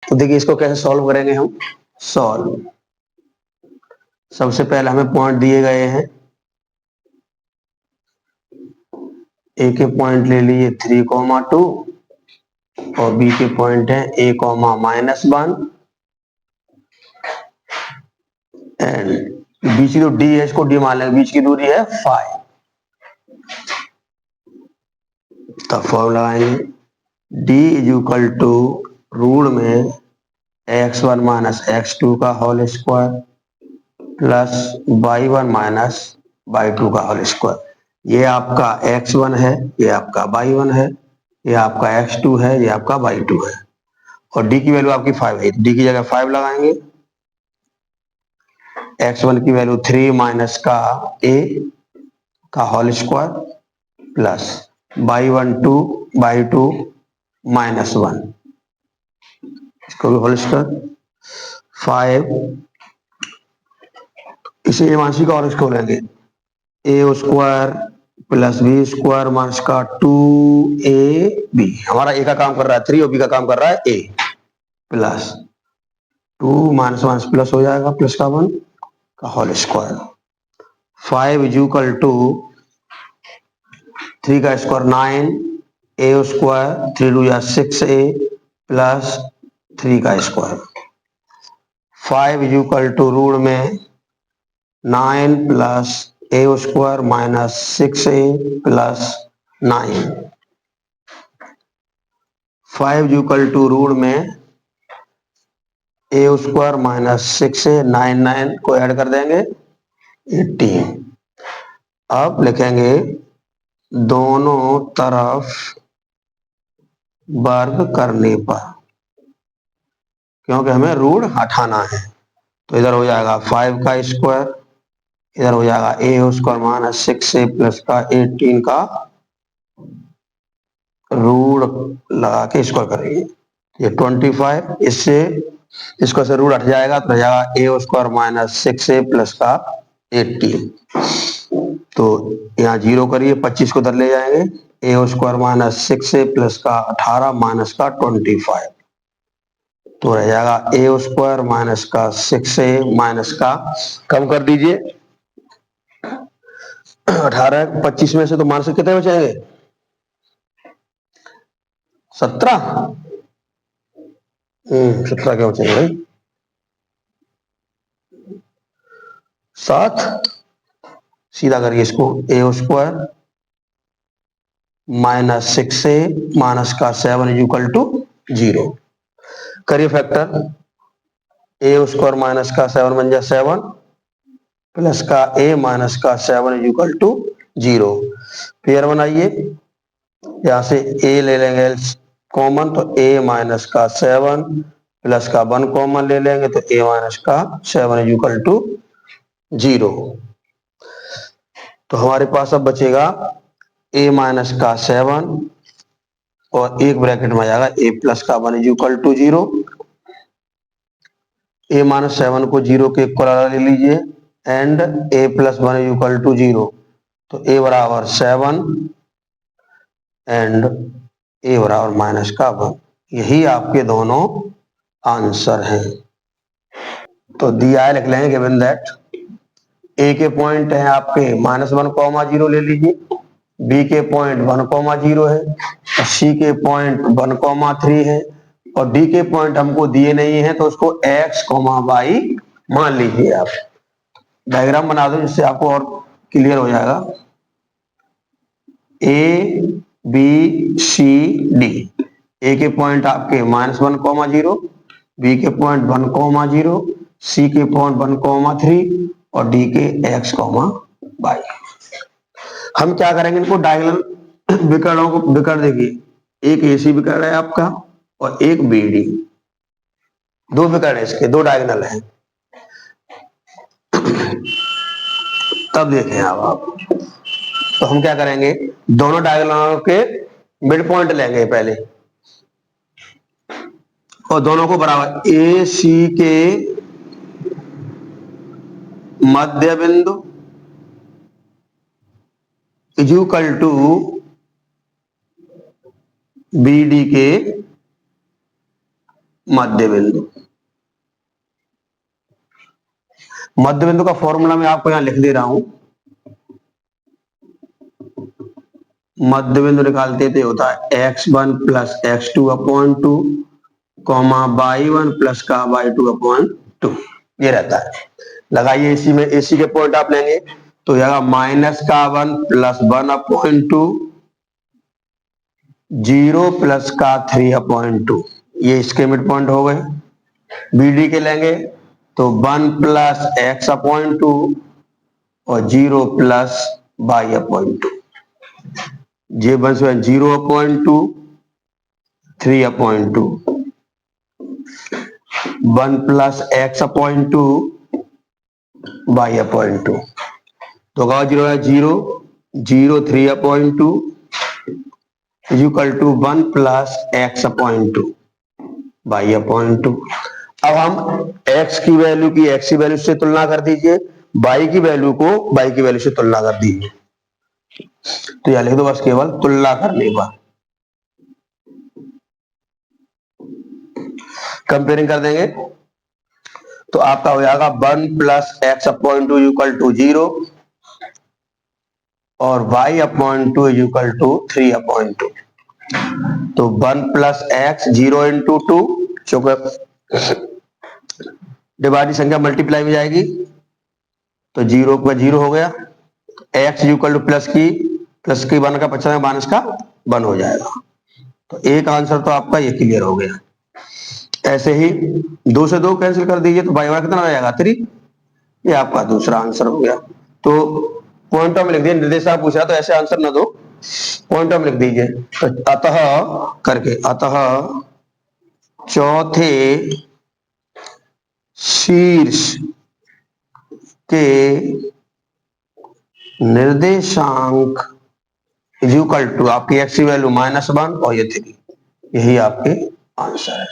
तो देखिए इसको कैसे सॉल्व करेंगे हम। सॉल्व, सबसे पहले हमें पॉइंट दिए गए हैं। ए के पॉइंट ले लिए 3,2 और बी के पॉइंट है a,-1 एंड बीच की जो डी है इसको डी मान लेंगे, बीच की दूरी है 5। तब फॉर्मूला लगाएंगे d is equal to root में x1 माइनस x2 का whole square plus y1 minus y2 का होल स्क्वायर। ये आपका x1 है, ये आपका y1 है, ये आपका x2 है, ये आपका y2 है और d की वैल्यू आपकी 5 है, d की जगह 5 लगाएंगे। x1 की वैल्यू 3 माइनस का a का whole square plus y2 minus 1, इसको भी होल स्क्वायर 5। इसे मानसी का और इसको लेंगे a square plus B square minus का 2ab। हमारा a का काम कर रहा है 3 और b का काम कर रहा है a, प्लस 2 माइनस 1 प्लस हो जाएगा प्लस का 1 का whole square. 5 is equal to 3 का square 9, a square 3 2 6a plus 3 का square. 5 is equal to root में 9 plus a square minus 6a plus 9। 5 is equal to root में a स्क्वायर माइनस 6a, 9 को add कर देंगे 18। अब लिखेंगे दोनों तरफ वर्ग करने पर, क्योंकि हमें रूट हटाना है, तो इधर हो जाएगा 5 का स्क्वायर, इधर हो जाएगा a square minus 6a plus का 18 का रूट लगा के स्क्वायर करेंगे। ये 25, इससे इसको से रूट हट जाएगा तो जाएगा a square minus 6a plus का 18। तो यहाँ 0 करिए, 25 को उधर ले जाएंगे, a square minus 6a plus का 18 माइनस का 25, तो रह जाएगा a स्क्वायर माइनस का 6a माइनस का, कम कर दीजिए 18 25 में से तो माइनस कितने बचेंगे 17। 17 क्या बचेंगे भाई 7। सीधा करिए इसको, a square minus 6a minus का 7 इज इक्वल टू 0। करिए फैक्टर, a स्क्वायर माइनस का 7 बन जाए 7 प्लस का a माइनस का 7 इज इक्वल टू 0। पेयर बनाइए, यहां से a ले लेंगे कॉमन तो a माइनस का 7 प्लस का 1 कॉमन ले लेंगे तो a माइनस का 7 इज इक्वल टू 0। तो हमारे पास अब बचेगा a माइनस का 7 और एक ब्रैकेट में आ जाएगा a प्लस का 1 is equal to 0। a minus 7 को 0 के इक्वल ले लीजिए and a plus 1 is equal to 0, तो a बराबर 7 एंड a बराबर माइनस का 1। यही आपके दोनों आंसर हैं। तो दिया है, लिख लेंगे गिवन दैट a के पॉइंट है आपके -1,0 ले लीजिए, b के पॉइंट 1,0 है और c के पॉइंट 1,3 है और d के पॉइंट हमको दिए नहीं है तो उसको x, y मान लीजिए। आप डायग्राम बना दो जिससे आपको और क्लियर हो जाएगा। a b c d, a के पॉइंट आपके -1,0, b के पॉइंट 1,0, c के पॉइंट 1,3 और d के x, y। हम क्या करेंगे, इनको डायगोनल विकर्णों को विकर्ण देखिए, एक AC विकर्ण है आपका और एक BD, दो विकर्ण है इसके, दो डायगोनल हैं। तब देखें आप तो हम क्या करेंगे, दोनों डायगोनलों के मिड पॉइंट लेंगे पहले और दोनों को बराबर AC के मध्य बिंदु इज इक्वल टू BD के मध्य बिंदु। मध्य बिंदु का फॉर्मूला मैं आपको यहां लिख दे रहा हूं। मध्य बिंदु निकालते थे होता है x1 plus x2 upon 2 comma y1 plus का y2 अपॉन 2, ये रहता है। लगाइए इसी में, इसी के पॉइंट आप लेंगे तो यह माइनस का 1 प्लस 1 अपॉन 2 0 प्लस का 3 अपॉन 2, ये इसके मिड पॉइंट हो गए। BD के लेंगे तो 1 प्लस x अपॉन 2 और 0 प्लस y अपॉन 2, जे 0 upon 2 3 upon 2 1 plus x upon 2 y upon 2, तो होगा 0 है 0 0 3 upon 2 equal to 1 plus x upon 2 y upon 2। अब हम x की वैल्यू की x की वैल्यू से तुलना कर दीजिए, y की वैल्यू को y की वैल्यू से तुलना कर दीजिए। तो यह लिख दो बस केवल तुलना करने पर, कंपेयरिंग कर देंगे तो आपका हो जाएगा 1 plus X upon 2 equal to 0 और y upon 2 equal to 3 upon 2। तो 1 प्लस एक्स 0 इंटू 2, चूंकि डिवाइड संख्या मल्टीप्लाई में जाएगी तो 0 का 0 हो गया, x इक्वल टू प्लस की 1 का 50 माइनस का 1 हो जाएगा। तो एक आंसर तो आपका ये क्लियर हो गया। ऐसे ही 2 से 2 कैंसिल कर दीजिए तो y कितना हो जाएगा 3, ये आपका दूसरा आंसर हो गया। तो पॉइंटों में लिख दिए, निर्देशांक पूछ रहा तो ऐसे आंसर ना दो, पॉइंटों में लिख दीजिए। तो अतः करके, अतः चौथे शीर्ष के निर्देशांक इक्वल टू आपकी x की वैल्यू -1 और ये 3, यही आपके आंसर है।